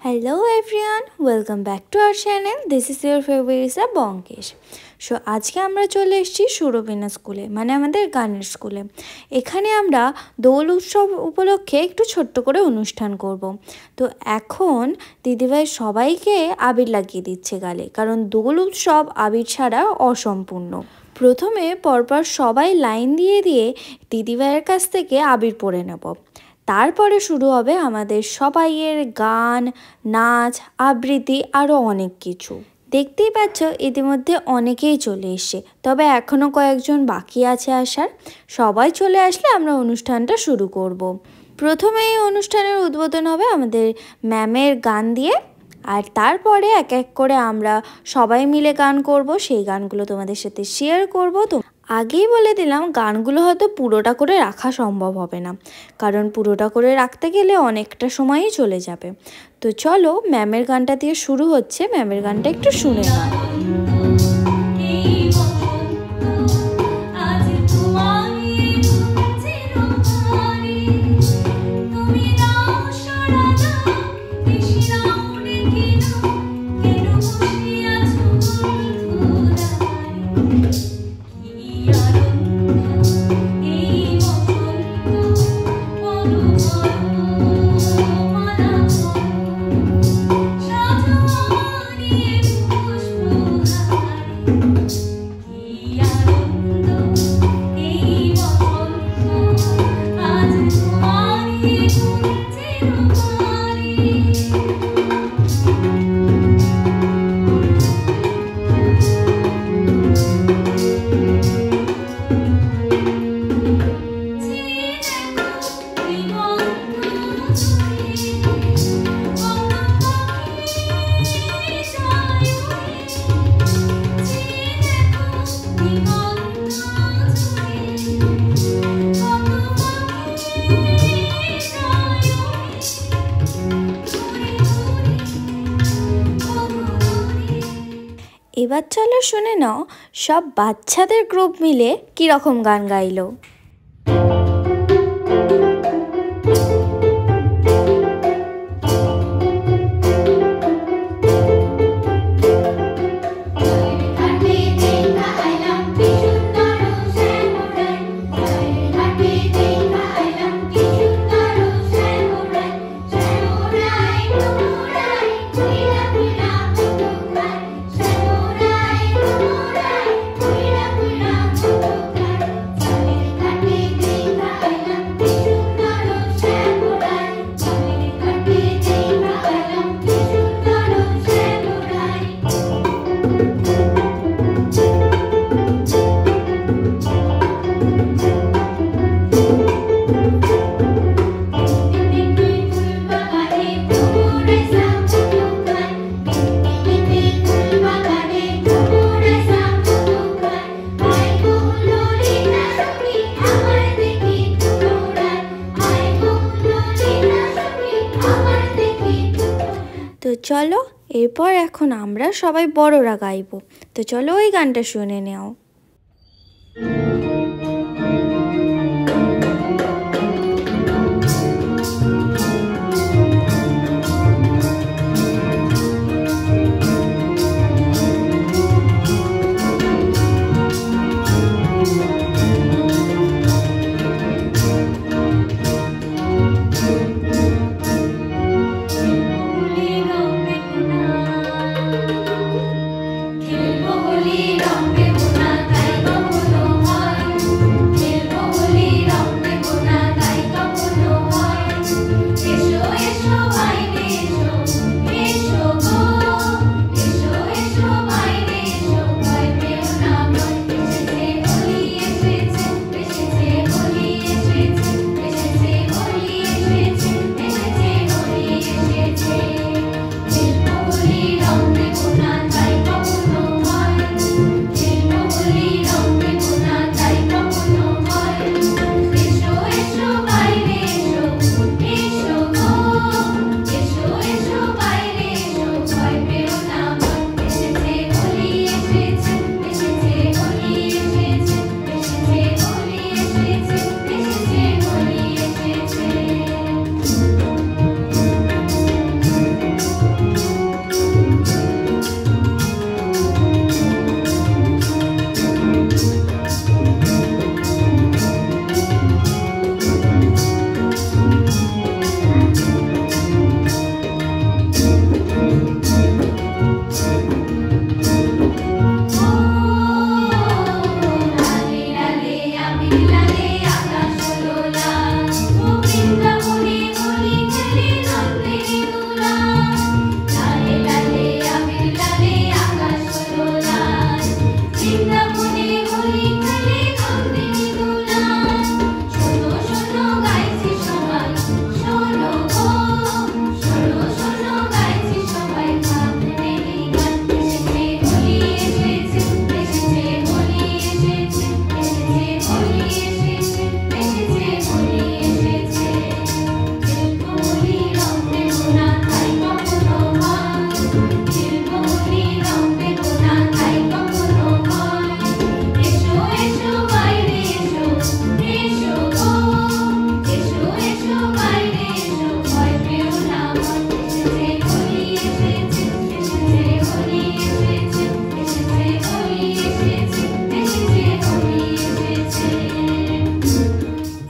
Hello everyone, welcome back to our channel. This is your favorite Isa Bonkesh. So আজকে আমরা চলে এসেছি সুরবিনা স্কুলে, মানে আমাদের গানের স্কুলে। এখানে আমরা দোল উৎসব উপলক্ষে একটু ছোট্ট করে অনুষ্ঠান করব। তো এখন দিদিভাই সবাইকে আবির লাগিয়ে দিচ্ছে গালে, কারণ দোল উৎসব আবির ছাড়া অসম্পূর্ণ। প্রথমে পরপর সবাই লাইন দিয়ে দিয়ে দিদিভাইয়ের কাছ থেকে আবির পরে নেব। তারপরে শুরু হবে আমাদের সবাইয়ের গান, নাচ, আবৃত্তি আরও অনেক কিছু। দেখতেই পাচ্ছ ইতিমধ্যে অনেকেই চলে এসছে, তবে এখনও কয়েকজন বাকি আছে আসার। সবাই চলে আসলে আমরা অনুষ্ঠানটা শুরু করব। প্রথমে এই অনুষ্ঠানের উদ্বোধন হবে আমাদের ম্যামের গান দিয়ে, আর তারপরে এক এক করে আমরা সবাই মিলে গান করব। সেই গানগুলো তোমাদের সাথে শেয়ার করব। তো আগেই বলে দিলাম, গানগুলো হয়তো পুরোটা করে রাখা সম্ভব হবে না, কারণ পুরোটা করে রাখতে গেলে অনেকটা সময়ই চলে যাবে। তো চলো, ম্যামের গানটা দিয়ে শুরু হচ্ছে। ম্যামের গানটা একটু শুনে নাও। এবার চলো শুনে নাও সব বাচ্চাদের গ্রুপ মিলে কীরকম গান গাইলো। তো চলো, এরপর এখন আমরা সবাই বড়রা গাইব। তো চলো ওই গানটা শুনে নাও। Holy Ram Begunan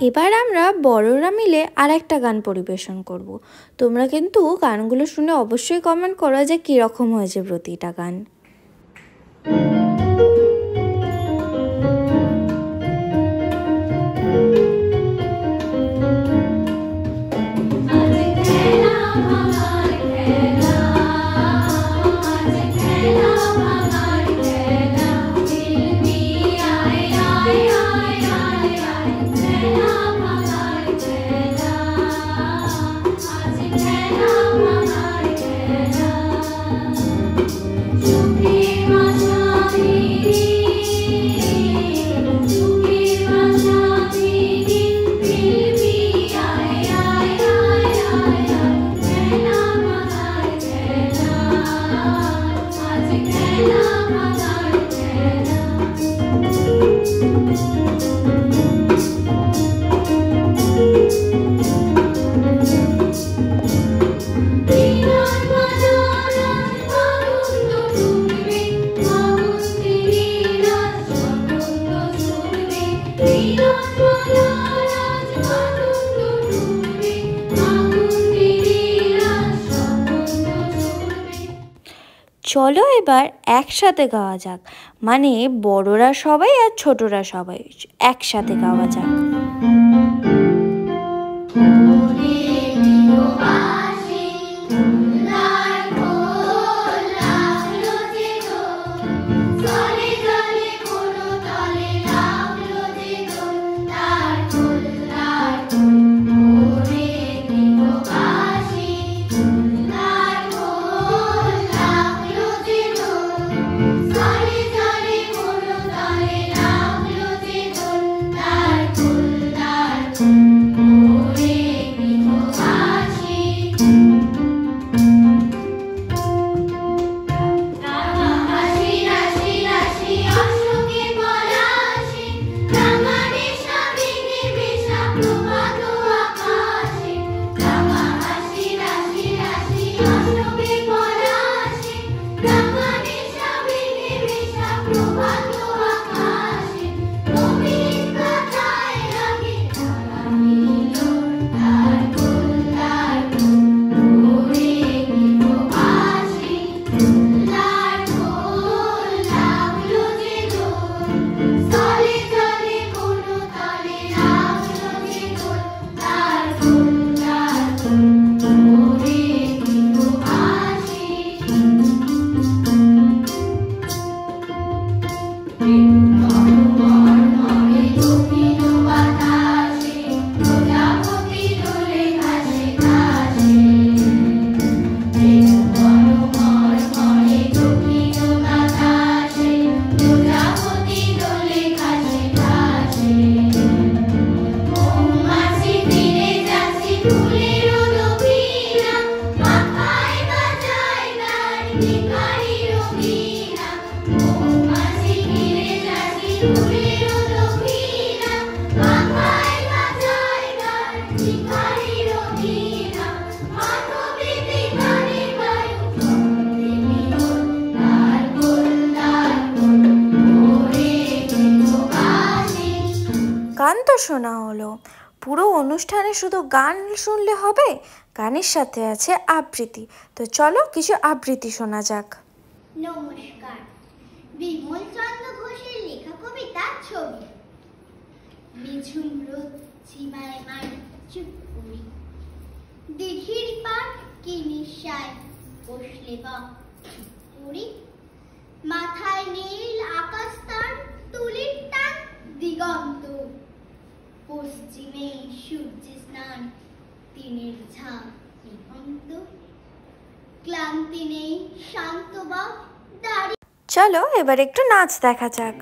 এবার আমরা বড়রা মিলে আরেকটা গান পরিবেশন করব। তোমরা কিন্তু গানগুলো শুনে অবশ্যই কমেন্ট করো যে কীরকম হয়েছে প্রতিটা গান। চলো এবার একসাথে গাওয়া যাক, মানে বড়রা সবাই আর ছোটরা সবাই একসাথে গাওয়া যাক। গান তো শোনা হলো, পুরো অনুষ্ঠানে শুধু গান শুনলে হবে, গানের সাথে আছে আবৃত্তি। তো চলো কিছু আবৃত্তি শোনা যাক। নমস্কার। বিমল চন্দ্র ঘোষের লেখা কবিতা ছবি। নিঝুম রোদ সীমায় মাই চুপ করি, দিঘির পার কি নিঃশ্বাস বসলে বা চুপ করি, মাথায় নীল আকাশ তার তুলির টান দিগন্ত, পশ্চিমে সূর্য স্নান দিনের ঝাঁ দিগন্ত, ক্লান্তি নেই শান্ত বা দাঁড়িয়ে। চলো এবার একটু নাচ দেখা যাক।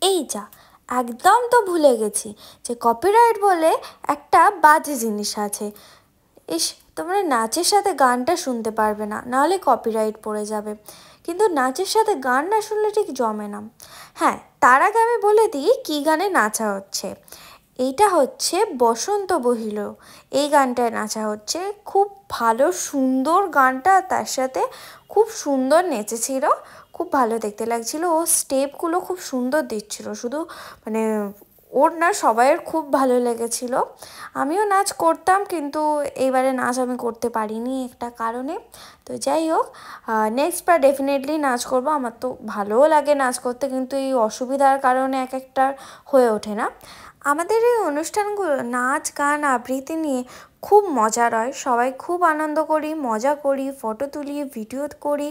এই যা, একদম তো ভুলে গেছি যে কপিরাইট বলে একটা বাজে জিনিস আছে। ইস, তোমরা নাচের সাথে গানটা শুনতে পারবে না, নাহলে কপিরাইট পড়ে যাবে। কিন্তু নাচের সাথে গান না শুনলে ঠিক জমে না। হ্যাঁ, তার আগে আমি বলে দিই কী গানে নাচা হচ্ছে। এইটা হচ্ছে বসন্ত বহিল, এই গানটায় নাচা হচ্ছে। খুব ভালো সুন্দর গানটা, তার সাথে খুব সুন্দর নেচেছিল, খুব ভালো দেখতে লাগছিল। ও স্টেপগুলো খুব সুন্দর দিচ্ছিল, শুধু মানে ওর না সবাইয়ের খুব ভালো লেগেছিল। আমিও নাচ করতাম, কিন্তু এইবারে নাচ আমি করতে পারিনি একটা কারণে। তো যাই হোক, নেক্সট বার ডেফিনেটলি নাচ করব। আমার তো ভালোও লাগে নাচ করতে, কিন্তু এই অসুবিধার কারণে এক একটার হয়ে ওঠে না। আমাদের এই অনুষ্ঠানগুলো নাচ গান আবৃত্তি নিয়ে খুব মজার হয়, সবাই খুব আনন্দ করি, মজা করি, ফটো তুলি, ভিডিও করি,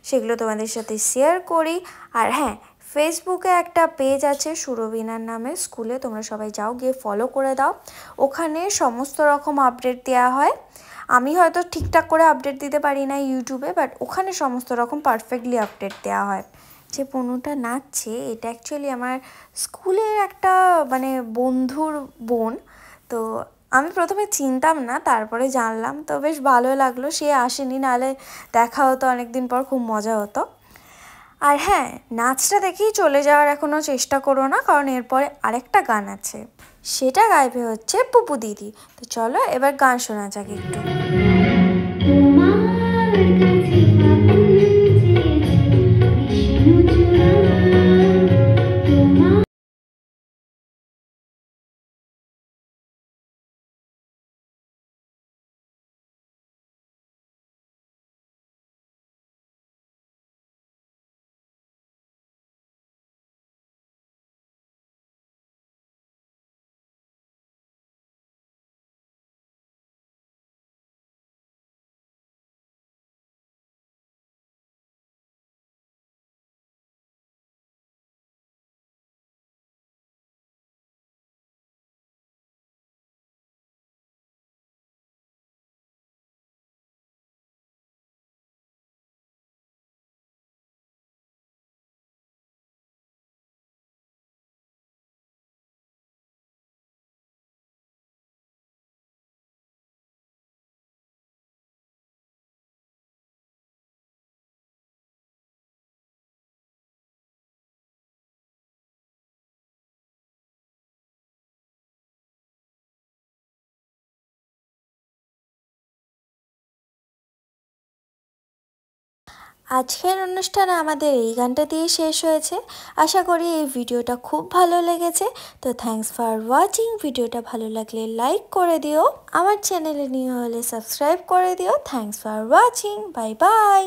সেগুলো তোমাদের সাথে শেয়ার করি। আর হ্যাঁ, ফেসবুকে একটা পেজ আছে সুরবিনার নামে স্কুলে, তোমরা সবাই যাও, গিয়ে ফলো করে দাও। ওখানে সমস্ত রকম আপডেট দেওয়া হয়। আমি হয়তো ঠিকঠাক করে আপডেট দিতে পারি না ইউটিউবে, বাট ওখানে সমস্ত রকম পারফেক্টলি আপডেট দেওয়া হয়। যে পনুটা নাচছে এটা অ্যাকচুয়ালি আমার স্কুলের একটা মানে বন্ধুর বোন। তো আমি প্রথমে চিনতাম না, তারপরে জানলাম, তো বেশ ভালো লাগলো। সে আসেনি, নাহলে দেখা হতো অনেক দিন পর, খুব মজা হতো। আর হ্যাঁ, নাচটা দেখেই চলে যাওয়ার এখনও চেষ্টা করো না, কারণ এরপরে আরেকটা গান আছে, সেটা গাইবে হচ্ছে পুপু দিদি। তো চলো এবার গান শোনা যাক একটু। আজকের অনুষ্ঠানে আমাদের এই গানটা দিয়ে শেষ হয়েছে। আশা করি এই ভিডিওটা খুব ভালো লেগেছে। তো থ্যাঙ্কস ফর ওয়াচিং। ভিডিওটা ভালো লাগলে লাইক করে দিও, আমার চ্যানেলে নিউ হলে সাবস্ক্রাইব করে দিও। Thanks for watching, bye bye.